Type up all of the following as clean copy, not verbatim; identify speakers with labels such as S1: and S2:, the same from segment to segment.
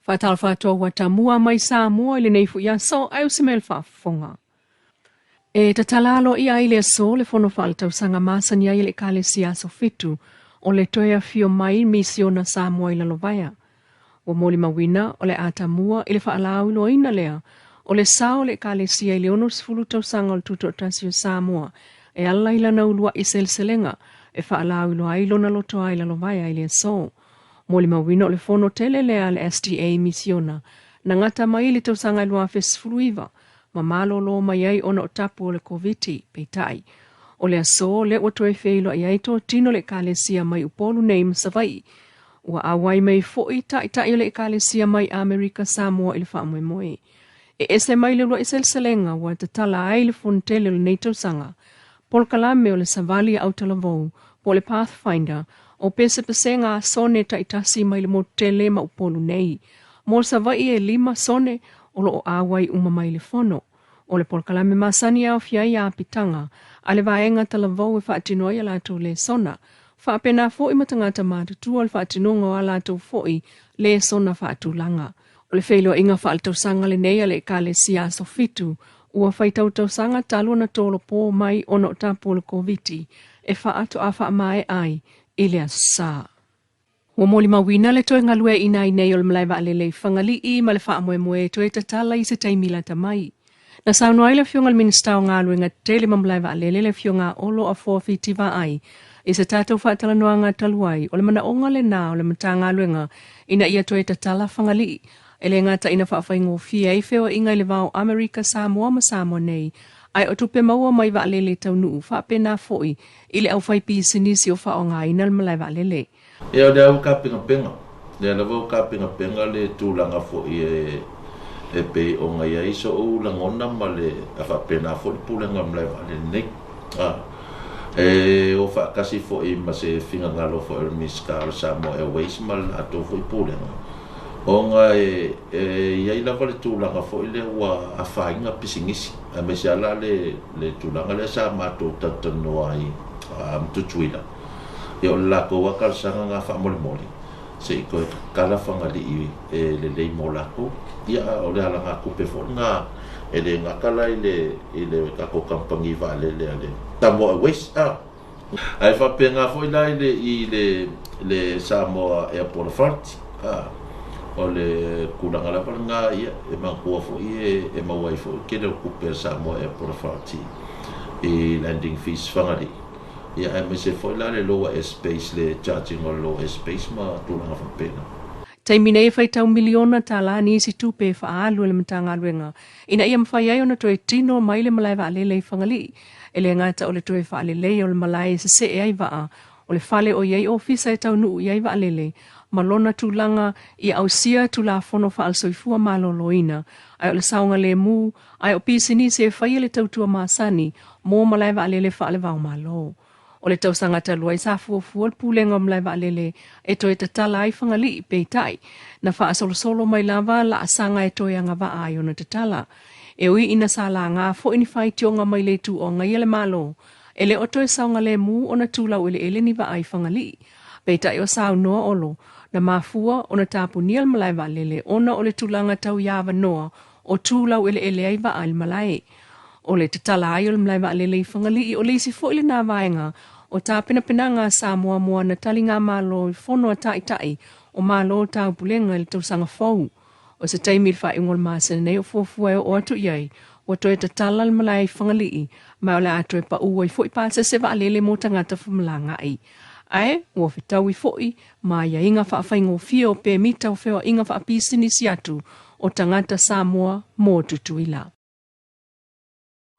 S1: Fatal fatua watamua mai Samoa ile neifu ya so au simel fafonga. E tatalalo ia ile so le fono falta usanga masa ni ile kale siaso fitu o le toea fio mai misiona Samoa ila lovaya. Wa moli mawina o le atamua ile faalau ilo ina lea o le sao le kale sia ile ono sfuluta usanga o tuto tasio Samoa e alla ila na ulua iselselenga e faalau ilo ailo na lotoa ila lovaya ile so. Moli mawina o le fono tele lea le STA misiona na ngata maili te usanga ilua fesfuluiva ma malo lo mai ona o tapu o le COVID peitai. O le aso le watoe feilo ai to tino le kalesia mai upolu nei msavai. Ua awai mai foi ta le kalesia mai Amerika Samoa ili wha moe. E ese mai le lua iselselenga wa te tala ai le fontele le nei tausanga. Pol kalame o le savali au talavou, po le Pathfinder, o pese pesenga sone taitasi mai le motele ma upolu nei. Mo savai e 5 sone o lo awai mai le fono. O le polkalame masani au fiai a pitanga, ale vaenga talavou e whaatinoia lato le sona. Whaapena fo i matangata mātutua le whaatinonga o lato foi le sona whaatulanga. O le whailo inga whaaltausanga le neia le ka le siaso fitu, ua whaitautausanga talua na tolo po mai ono tapo le COVID e whaato a whaamae ai ile asa. Wa moli mawina le toe ngalue ina nei o le malaiva alele whangali I ma le whaamoe toe tatala I se taimila tamai. Na sauno ai le fionga le minister o ngā luenga tele mamlaiva alele le fionga olo a forfeitiva ai. I se tātou whaatala noa ngā taluai o le mana onga le nā o le mata ngā luenga ina ia toe tatala whangali. E le ngata ina whaafai fia I feo inga I le vau Amerika Samoa ma Samoa nei. Ai o tupe maua mai va alele tau nuu whaapena foi I le au whai pisinisi o wha o ngā ina le malaiva alele.
S2: E o le au ka pinga penga. Le au ka pinga penga le tūlanga foi e pe o ngai ai so o langona ma le a whapena fo le pulenga mlai vale nei. E o whakasi fo I ma se whinga ngalo fo el miska al Samoa Airways ma le ato fo I pulenga. O ngai iai lava le tūlanga fo I le ua a whainga pisingisi. A me se ala le tūlanga le sa mato tatanoa I mtutuila. E o lako wakal sanga ngā whamole moli. Se I koe kala whangali I le lei mo lako. Ia o le ala ngā kupe fo ngā e le ngā kala I le kako kampangi vale le ale Samoa Airways ai whape ngā fo I le Samoa Airport Authority o le kulanga la pala ngā ia e mangkua fo I e mawai fo ke le kupe Samoa Airport Authority I landing fees whangari ia e me se fo le lower airspace le charging o lower airspace ma tūlanga whapena.
S1: Taimine e whaitau miliona tala ni isi tupe whaalu le matanga luenga. Ina ia mwhai ai ona toe tino mai le malaiva alele I whangali. E le ngata o le toe whaalele o le malai se se e ai waa. O le whale o iei ofisa e tau nuu iei wa alele. Malona tūlanga I ausia tūla whono whaalsoifua maloloina. Ai o le saunga le mu, ai o pisini se e whai le tautua maasani, mō malaiva alele whaale vau malo. O le tausanga talua I sa fuafua le pulenga o mlaiva alele e toe tatala ai whangali I peitai. Na wha solo mai lava la asanga e toe anga wa ai ona tatala. E ui ina sa la ngā fo ini whai tionga mai le tu o ngai ele malo. E le o toe saunga le mu o na tūlau ele ni wa ai whangali. Peitai o sau noa olo. Na mafua o na tapu nial mlaiva alele ona o le tūlanga tau yawa noa o tūlau ele ai wa ai malai. O le tatala ai o le mlaiva alele I whangali I o le isi fo ile nā vaenga. O tā pena ngā Samoa mua na tali ngā malo I whono a tai o malo tau pulenga I le tausanga fau. O se taimi I whai ngol māsene nei o fuafua o atu iai, o toe tatala le malai I whangali mai o le atu e pa ua I fo I pāse se wa alele mo tangata whamalanga ai. Ai, ua whetau I fo I, mai a inga whaafai ngō fia o pe mita o whea inga whaapisini si atu o tangata Samoa mō tutuila.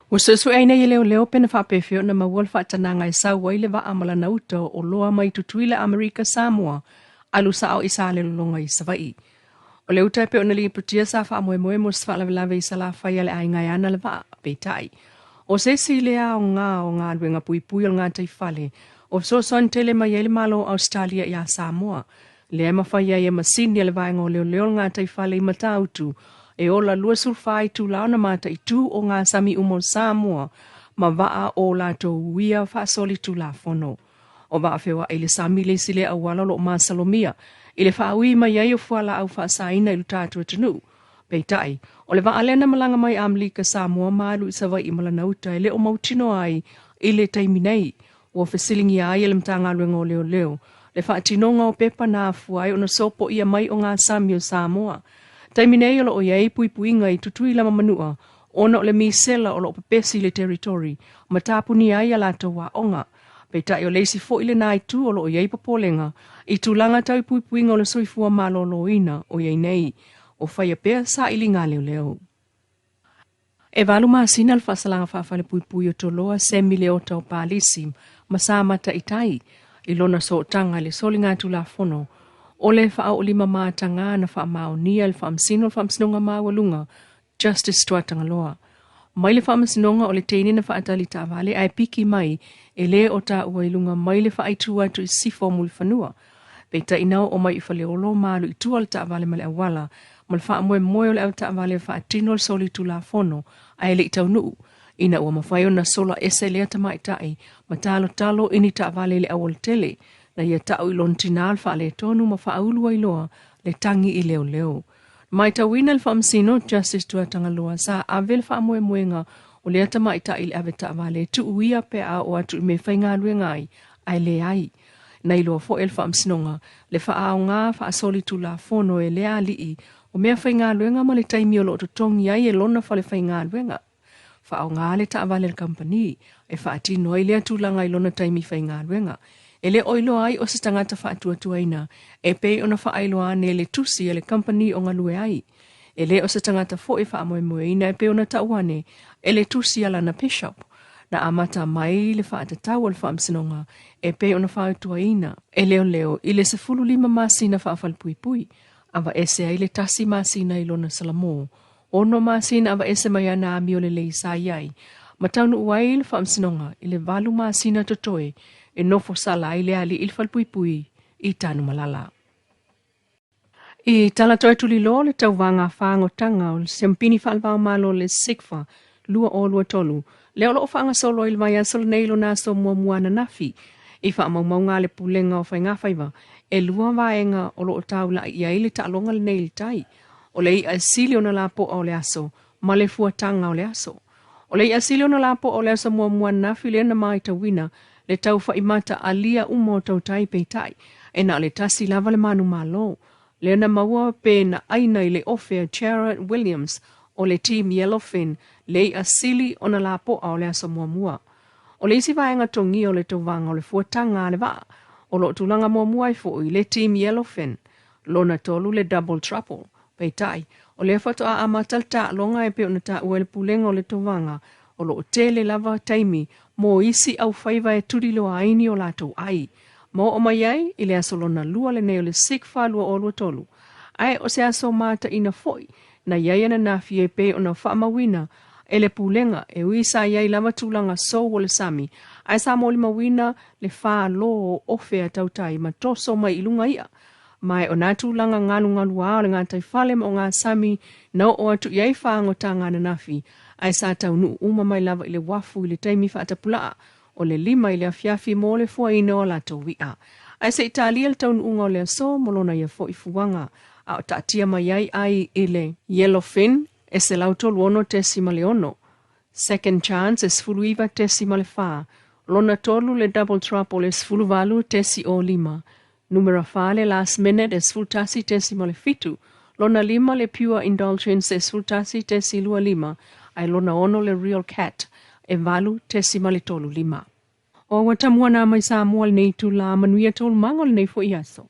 S1: Wa susu aina I leo pena whaapewhio na mawal whaatananga I saua I le wa amala na uta o loa mai tutuila Amerika Samoa alu sao I sa lelonga I savai. O le uta pe ona li putia sa whaamoe mo sa whaalawelawe I sa la whaia le ainga ana le wa peitai. O se si lea o ngā luenga pui o ngā taifale o so son tele mai ele malo Australia I a Samoa. Lea mawhaia I masini le vaenga o leo ngā taifale I matautu e ola lua sulfai tu launa mata I tu o ngā sami umo Samoa ma waa o lato uia whaasoli tu la fono. O waa whewa ele sami le sile a wala lo ma salomia I le whaaui mai ai o fuala au whaasaina i lutatu atunu. Peitai, o le waalena malanga mai Amerika Samoa malu i sawa i malanauta e le o mautino ai i le taiminei. O fesilingi ai e le mtanga luenga o leo leo. Le whaatinonga o pepa na afuai o na sopo ia mai o ngā Sami o Samoa. Taiminei o lo o iei puipuinga i tutui lama manua. Ona o le misela o lo pepesi le territory. Matapuni ai a lato wa onga. Peitai o leisi fo ile nai tu o lo o iei papolenga. I tulanga tau puipuinga o le soifua malo lo ina o iei nei. O whaia pea sa ili ngā leo leo. E walu maasina al whasalanga whawhale puipui o toloa semi leo tau pālisi. Masamata itai. I lona so tanga le soli ngā tu la fono. O le wha o lima mātanga na wha maonia le wha amsino le wha amsinonga māwalunga. Justice tuatanga loa. Mai le wha amsinonga o le teine na wha atali ta vale ai piki mai e le o ta uailunga mai le wha aitu atu i sifo muli whanua. Peita inao o mai i whale olo malu i tua le ta vale male awala. Mal wha amoe moe o le au ta vale wha atino le soli tu la fono ai le i tau nuu. Ina ua mawhaio na sola ese lea tamaitai, matalo talo ini ta vale le awal tele, na ia tau ilon tinal fa le tonu ma fa aulua iloa le tangi i leo leo. Mai tawina le whamsino, Justice tuatanga loa sa avel fa amoe moenga o lea tamaitai le ave ta vale tu uia pe a o atu me whainga luengai, ai le ai. Na iloa fo el whamsinonga, le fa ao ngā fa asoli tu la fono e lea lii, o mea whainga luenga ma le taimi o lo to tongi ai e lona fa le whainga luenga. Fa au ngā le ta avale le company, e wha ati noi lea tūlanga i lona taimi whai ngā ruenga. E le oilo ai o se tangata wha atuatuaina, e pei ona wha ailoa ne le tusi e le company o ngalue ai. E le o se tangata fo e wha amoe moeina, e pei ona tauane, e le tusi ala na peshop. Na amata mai le wha atatau al wha amsinonga, e pei ona wha atuaina. E leo leo, i le se fulu lima masina wha afal pui pui, ava ese ai le tasi masina i lona Salamo. Ono masina ava ese mai ana ami o le lei sa iai. Mataunu uai le whamsinonga i le valu masina totoe e nofo sala i le ali il falpuipui i tanu malala. I tala toe tuli lo le tau wanga whango tanga o le sempini whalwao malo le sikfa lua o lua tolu. Leo lo o whanga solo il vai asol neilo na so mua muana nafi. I wha mau ngā le pulenga o whai ngā whaiva. E lua vaenga o lo o tau la i aile ta alonga le neil tai. O le i asili o na lapo o le aso, ma le fuatanga o le aso. O le i asili o na lapo o le aso mua mua nafi le na mai ta wina, le tau whaimata alia umo tau tai pei tai, e na le tasi lava le manu malo. Le na maua pe na aina i le ofea Jared Williams o le team Yellowfin, le i asili o na lapo o le aso mua mua. O le isi vaenga tongi o le tau vanga o le fuatanga le va, o lo tulanga mua mua i fo i le team Yellowfin, lo na tolu le double trouble. Peitai, o le whato a amatalta longa e pe o na ta ua le pulenga o le tovanga, o lo tele lava taimi, mo isi au whaiva e turilo a aini o lato ai. Mo o mai ai, i le aso lona lua le neo le sikfa lua o lua tolu. Ai o se aso mata ina foi, na iai na nafi e pe o na whaamawina, e le pulenga e uisa iai lava tulanga so o le sami, ai sa mo le mawina le wha lo o ofea tautai ma toso mai ilunga ia. Mai o natu langa ngalu a le ngā taifale o ngā sami na o atu iai whaango tā ngā nanafi ai sa tau nu uma mai lava i le wafu i le taimi whaatapulaa o le lima i le afiafi mo le fua ina o lato wia. Ai se Italia le tau nu unga o le aso molona ia fo i fuanga a o tatia mai ai i le Yellowfin e se lautolu ono tesima le ono. Second chance e sfuluiva tesima le wha. Lona tolu le double trouble e sfuluvalu tesi o lima. Numera fale last minute e sfultasi tesima le fitu. Lona lima le pure indulgence e sfultasi tesi lua lima. Ai lona ono le real cat e valu tesima le tolu lima. O watamua na mai Samoa le nei tu la manuia tolu mangol nei fo iaso.